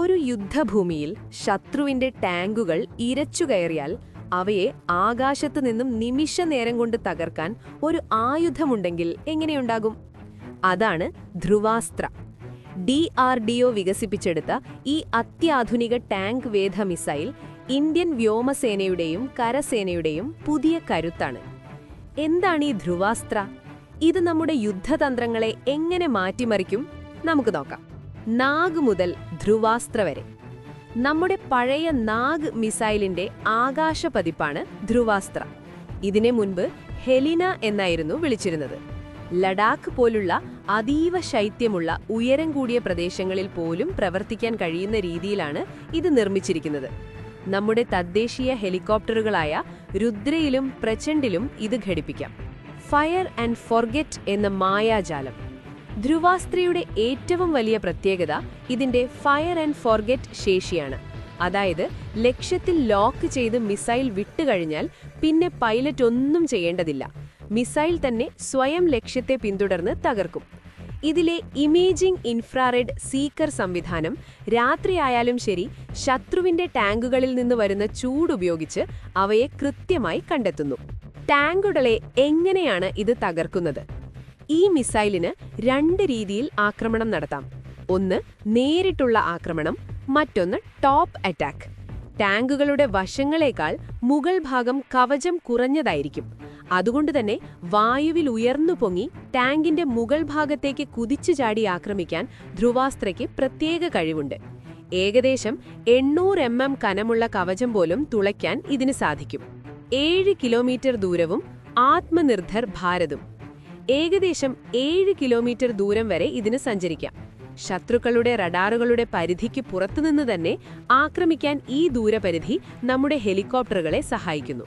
ഒരു യുദ്ധഭൂമിയിൽ ശത്രുവിന്റെ ടാങ്കുകൾ ഇരച്ചുകയറിയാൽ അവയെ ആകാശത്തു നിന്നും നിമിഷനേരം കൊണ്ട് തകർക്കാൻ ഒരു ആയുധമുണ്ടെങ്കിൽ എങ്ങനെയുണ്ടാകും? അതാണ് ധ്രുവാസ്ത്ര. DRDO വികസിപ്പിച്ചെടുത്ത ഈ അത്യാധുനിക ടാങ്ക് വേധ മിസൈൽ ഇന്ത്യൻ വ്യോമസേനയുടെയും കരസേനയുടെയും പുതിയ കരുത്താണ്. എന്താണ് ഈ ധ്രുവാസ്ത്ര? ഇത് നമ്മുടെ യുദ്ധതന്ത്രങ്ങളെ എങ്ങനെ മാറ്റിമറിക്കും? നമുക്ക് നോക്കാം. നാഗ് മുതൽ ധ്രുവാസ്ത്ര വരെ. നമ്മുടെ പഴയ നാഗ് മിസൈലിന്റെ ആകാശ പതിപ്പാണ് ധ്രുവാസ്ത്ര. ഇതിനെ മുൻപ് ഹെലിന എന്നായിരുന്നു വിളിച്ചിരുന്നത്. ലഡാക്ക് പോലുള്ള അതീവ ശൈത്യമുള്ള ഉയരം കൂടിയ പ്രദേശങ്ങളിൽ പോലും പ്രവർത്തിക്കാൻ കഴിയുന്ന രീതിയിലാണ് ഇത് നിർമ്മിച്ചിരിക്കുന്നത്. നമ്മുടെ തദ്ദേശീയ ഹെലികോപ്റ്ററുകളായ രുദ്രയിലും പ്രചണ്ഡിലും ഇത് ഘടിപ്പിക്കാം. ഫയർ ആൻഡ് ഫോർഗെറ്റ് എന്ന മായാജാലം. ധ്രുവാസ്ത്രയുടെ ഏറ്റവും വലിയ പ്രത്യേകത ഇതിന്റെ ഫയർ ആൻഡ് ഫോർഗെറ്റ് ശേഷിയാണ്. അതായത് ലക്ഷ്യത്തിൽ ലോക്ക് ചെയ്ത് മിസൈൽ വിട്ടുകഴിഞ്ഞാൽ പിന്നെ പൈലറ്റ് ഒന്നും ചെയ്യേണ്ടതില്ല. മിസൈൽ തന്നെ സ്വയം ലക്ഷ്യത്തെ പിന്തുടർന്ന് തകർക്കും. ഇതിലെ ഇമേജിംഗ് ഇൻഫ്രാറെഡ് സീക്കർ സംവിധാനം രാത്രിയായാലും ശരി ശത്രുവിന്റെ ടാങ്കുകളിൽ നിന്ന് വരുന്ന ചൂടുപയോഗിച്ച് അവയെ കൃത്യമായി കണ്ടെത്തുന്നു. ടാങ്കുകളെ എങ്ങനെയാണ് ഇത് തകർക്കുന്നത്? ഈ മിസൈലിന് രണ്ട് രീതിയിൽ ആക്രമണം നടത്താം. ഒന്ന് നേരിട്ടുള്ള ആക്രമണം, മറ്റൊന്ന് ടോപ്പ് അറ്റാക്ക്. ടാങ്കുകളുടെ വശങ്ങളേക്കാൾ മുകൾ ഭാഗം കവചം കുറഞ്ഞതായിരിക്കും. അതുകൊണ്ടുതന്നെ വായുവിൽ ഉയർന്നു പൊങ്ങി ടാങ്കിന്റെ മുകൾ ഭാഗത്തേക്ക് കുതിച്ചു ചാടി ആക്രമിക്കാൻ ധ്രുവാസ്ത്രയ്ക്ക് പ്രത്യേക കഴിവുണ്ട്. ഏകദേശം 800 mm കനമുള്ള കവചം പോലും തുളയ്ക്കാൻ ഇതിന് സാധിക്കും. 7 കിലോമീറ്റർ ദൂരവും ആത്മനിർഭർ ഭാരതും. ഏകദേശം 7 കിലോമീറ്റർ ദൂരം വരെ ഇതിന് സഞ്ചരിക്കാം. ശത്രുക്കളുടെ റഡാറുകളുടെ പരിധിക്ക് പുറത്തുനിന്ന് തന്നെ ആക്രമിക്കാൻ ഈ ദൂരപരിധി നമ്മുടെ ഹെലികോപ്റ്ററുകളെ സഹായിക്കുന്നു.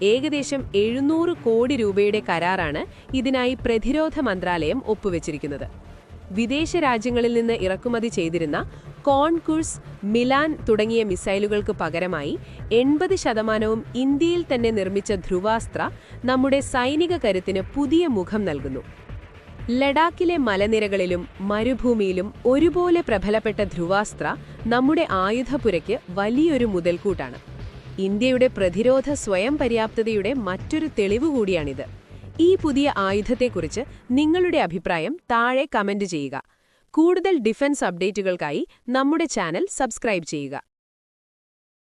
ഏകദേശം 700 കോടി രൂപയുടെ കരാറാണ് ഇതിനായി പ്രതിരോധ മന്ത്രാലയം ഒപ്പുവെച്ചിരിക്കുന്നത്. വിദേശ രാജ്യങ്ങളിൽ നിന്ന് ഇറക്കുമതി ചെയ്തിരുന്ന കോൺകുർസ്, മിലാൻ തുടങ്ങിയ മിസൈലുകൾക്ക് പകരമായി 80% ഇന്ത്യയിൽ തന്നെ നിർമ്മിച്ച ധ്രുവാസ്ത്ര നമ്മുടെ സൈനിക കരുത്തിന് പുതിയ മുഖം നൽകുന്നു. ലഡാക്കിലെ മലനിരകളിലും മരുഭൂമിയിലും ഒരുപോലെ പ്രബലപ്പെട്ട ധ്രുവാസ്ത്ര നമ്മുടെ ആയുധപുരയ്ക്ക് വലിയൊരു മുതൽക്കൂട്ടാണ്. ഇന്ത്യയുടെ പ്രതിരോധ സ്വയം പര്യാപ്തതയുടെ മറ്റൊരു തെളിവുകൂടിയാണിത്. ഈ പുതിയ ആയുധത്തെക്കുറിച്ച് നിങ്ങളുടെ അഭിപ്രായം താഴെ കമന്റ് ചെയ്യുക. കൂടുതൽ ഡിഫൻസ് അപ്ഡേറ്റുകൾക്കായി നമ്മുടെ ചാനൽ സബ്സ്ക്രൈബ് ചെയ്യുക.